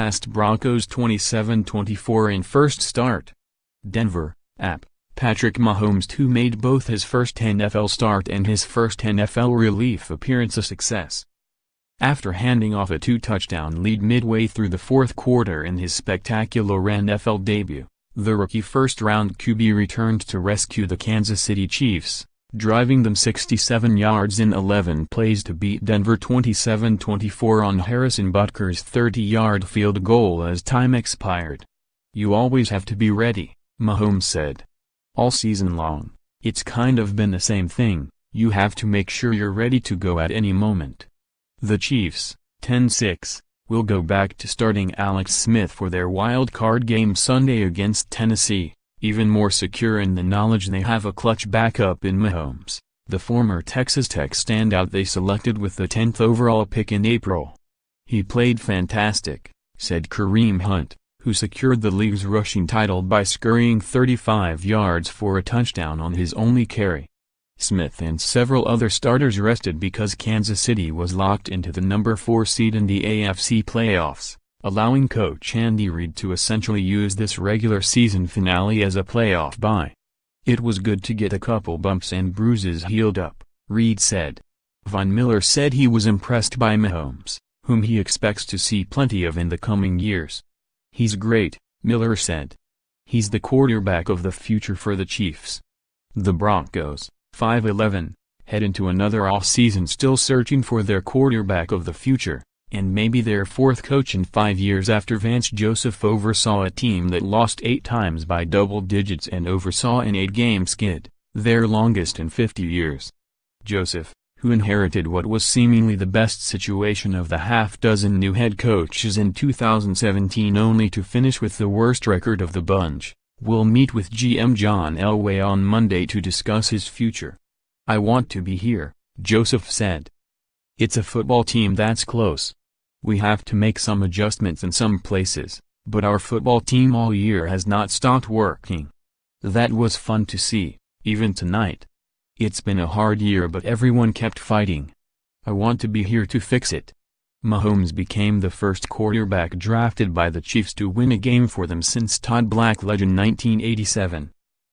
past Broncos 27-24 in first start. Denver, App. Patrick Mahomes II made both his first NFL start and his first NFL relief appearance a success. After handing off a 2-touchdown lead midway through the fourth quarter in his spectacular NFL debut, the rookie first-round QB returned to rescue the Kansas City Chiefs, driving them 67 yards in 11 plays to beat Denver 27-24 on Harrison Butker's 30-yard field goal as time expired. "You always have to be ready," Mahomes said. "All season long, it's kind of been the same thing, you have to make sure you're ready to go at any moment." The Chiefs, 10-6, will go back to starting Alex Smith for their wild card game Sunday against Tennessee, even more secure in the knowledge they have a clutch backup in Mahomes, the former Texas Tech standout they selected with the 10th overall pick in April. "He played fantastic," said Kareem Hunt, who secured the league's rushing title by scurrying 35 yards for a touchdown on his only carry. Smith and several other starters rested because Kansas City was locked into the number 4 seed in the AFC playoffs, allowing coach Andy Reid to essentially use this regular season finale as a playoff bye. "It was good to get a couple bumps and bruises healed up," Reid said. Von Miller said he was impressed by Mahomes, whom he expects to see plenty of in the coming years. "He's great," Miller said. "He's the quarterback of the future for the Chiefs." The Broncos, 5-11, head into another off-season still searching for their quarterback of the future, and maybe their fourth coach in 5 years after Vance Joseph oversaw a team that lost 8 times by double digits and oversaw an 8-game skid, their longest in 50 years. Joseph, who inherited what was seemingly the best situation of the half-dozen new head coaches in 2017 only to finish with the worst record of the bunch, will meet with GM John Elway on Monday to discuss his future. "I want to be here," Joseph said. "It's a football team that's close. We have to make some adjustments in some places, but our football team all year has not stopped working. That was fun to see, even tonight. It's been a hard year but everyone kept fighting. I want to be here to fix it." Mahomes became the first quarterback drafted by the Chiefs to win a game for them since Todd Blackledge in 1987.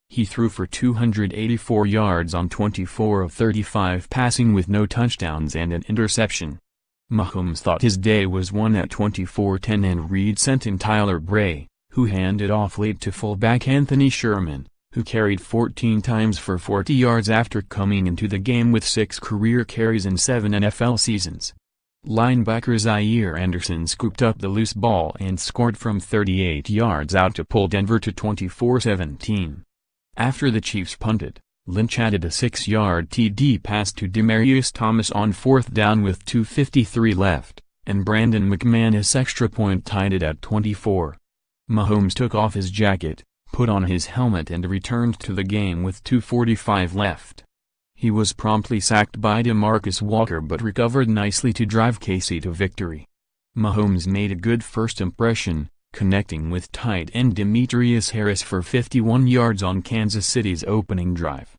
He threw for 284 yards on 24 of 35 passing with no touchdowns and an interception. Mahomes thought his day was won at 24-10 and Reid sent in Tyler Bray, who handed off late to fullback Anthony Sherman, who carried 14 times for 40 yards after coming into the game with 6 career carries in 7 NFL seasons. Linebacker Zaire Anderson scooped up the loose ball and scored from 38 yards out to pull Denver to 24-17. After the Chiefs punted, Lynch added a 6-yard TD pass to Demaryius Thomas on 4th down with 2:53 left, and Brandon McManus' extra point tied it at 24. Mahomes took off his jacket, put on his helmet and returned to the game with 2:45 left. He was promptly sacked by DeMarcus Walker but recovered nicely to drive KC to victory. Mahomes made a good first impression, connecting with tight end Demetrius Harris for 51 yards on Kansas City's opening drive.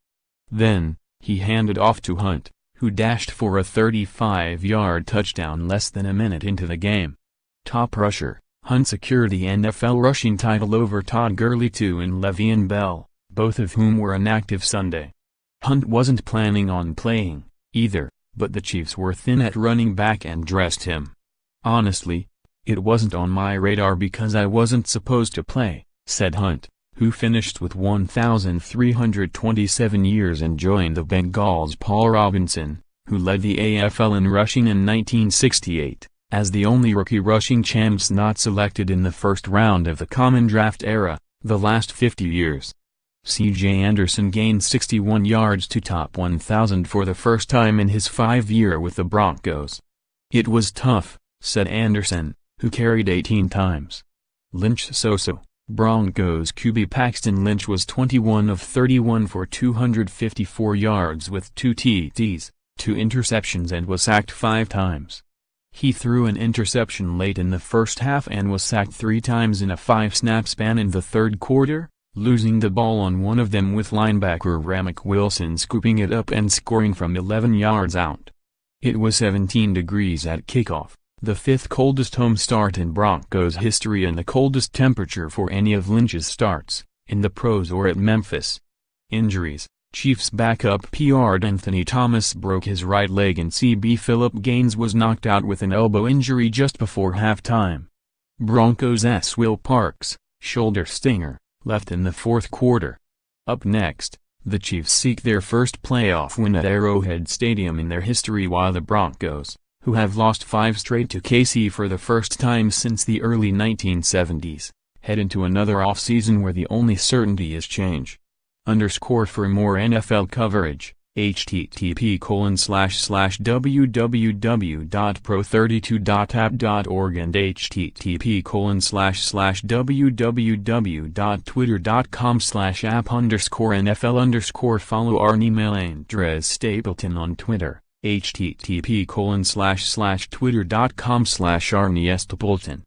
Then, he handed off to Hunt, who dashed for a 35-yard touchdown less than a minute into the game. Top rusher, Hunt secured the NFL rushing title over Todd Gurley II and Le'Veon Bell, both of whom were inactive Sunday. Hunt wasn't planning on playing, either, but the Chiefs were thin at running back and dressed him. "Honestly, it wasn't on my radar because I wasn't supposed to play," said Hunt, who finished with 1,327 years and joined the Bengals' Paul Robinson, who led the AFL in rushing in 1968, as the only rookie rushing champs not selected in the first round of the Common Draft era, the last 50 years. C.J. Anderson gained 61 yards to top 1,000 for the first time in his 5-year with the Broncos. "It was tough," said Anderson, who carried 18 times. Lynch so-so. Broncos QB Paxton Lynch was 21 of 31 for 254 yards with 2 TDs, 2 interceptions and was sacked 5 times. He threw an interception late in the first half and was sacked 3 times in a 5-snap span in the third quarter, losing the ball on one of them with linebacker Ramik Wilson scooping it up and scoring from 11 yards out. It was 17 degrees at kickoff, the fifth coldest home start in Broncos history and the coldest temperature for any of Lynch's starts, in the pros or at Memphis. Injuries: Chiefs backup PR'd Anthony Thomas broke his right leg and CB Phillip Gaines was knocked out with an elbow injury just before halftime. Broncos' Will Parks, shoulder stinger, left in the fourth quarter. Up next, the Chiefs seek their first playoff win at Arrowhead Stadium in their history while the Broncos, who have lost 5 straight to KC for the first time since the early 1970s, head into another offseason where the only certainty is change. For more NFL coverage, http://www.pro32.app.org and http://www.twitter.com/app_NFL_. Follow our email Andres Stapleton on Twitter, http://twitter.com/arniestapleton.